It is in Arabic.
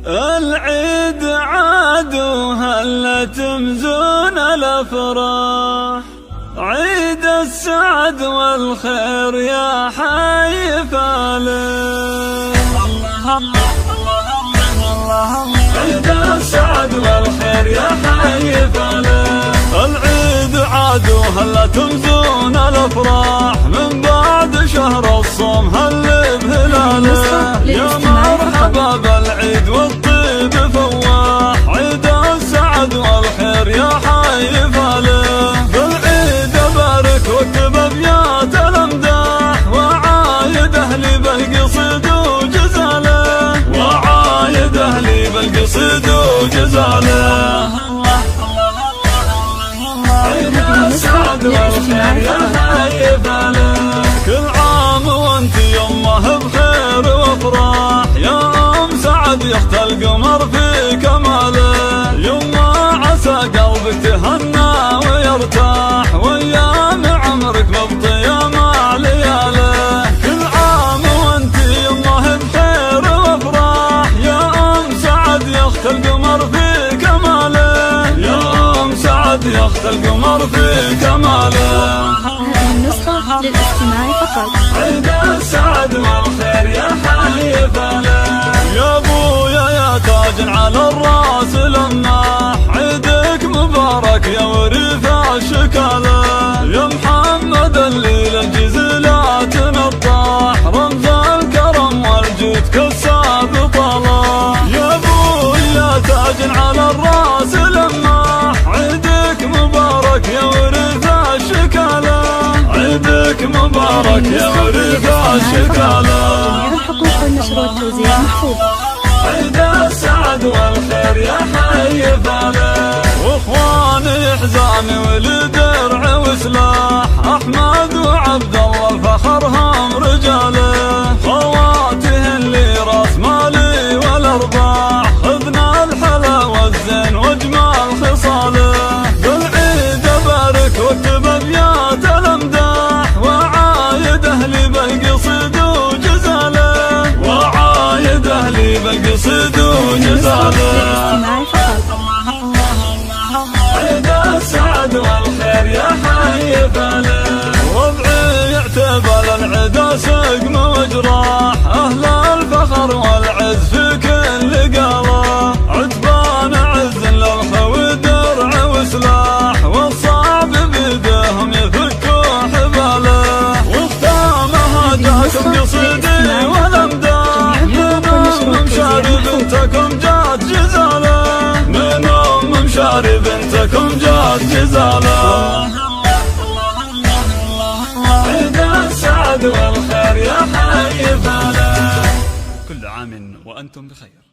العيد عاد وهلا تمزون الافراح، عيد السعد والخير يا حي فالح. عيد السعد والخير يا حي فالح، العيد عاد وهلا تمزون الافراح، من بعد شهر الصوم هل بهلاله، يا مرحبا بالعيد والطيب فواح، عيد السعد والخير يا حي فالح. بالعيد بارك واكتب ابيات الامداح، وعايد اهلي بالقصيد وجزاله، وعايد اهلي بالقصيد وجزاله. عيد السعد والخير يا حي فالح، كل عام وانت يمه بخير وافراح، يا ام سعد يخت القمر في كماله، يما عسى قلبك تهنى ويرتاح، وايام عمرك مبطيه مع لياله، كل عام وانت يمه بخير وافراح، يا ام سعد يخت القمر في كماله، يا ام سعد يخت القمر في كماله. هذه النسخة للاستماع فقط. عيد السعد والخير يا حي فالح، يا ابويا يا تاج على الراس لماح، عيدك مبارك يا وريث الشكاله، يا محمد اللي للجزيلات نطاح، رمز الكرم والجود كالساب طاله، يا ابويا تاج على الراس لماح، عيدك مبارك يا وريث الشكاله، عيدك مبارك يا وريث الشكاله. حقوق النشر والتوزيع محفوظة. عيد السعد والخير يا حي فالح، واخواني حزامي ولدرع وسلاح، احمد وعبد الله فخرهم رجاله، خواتي اللي راس مالي والارباح، خذنا الحلا والزين واجمل خصاله، بالعيد بارك واكتب ابيات الامداح، وعايد اهلي بالقصيد وجزاله، وعايد اهلي بالقصيد وجزاله. عيد السعد والخير يا حي فالح، ربعي يعتبر العدا سقم وجراح، اهل الفخر والعز في كل قاله، عتبان عز للخوي درع وسلاح، والصعب بيدهم يفكوا حباله، وختامها جاكم قصيدي والامداح، من ام مشاري بنتكم جات جزاله، من ام مشاري بنتكم جات جزاله. عيد السعد والخير يا حي فالح، كل عام وانتم بخير.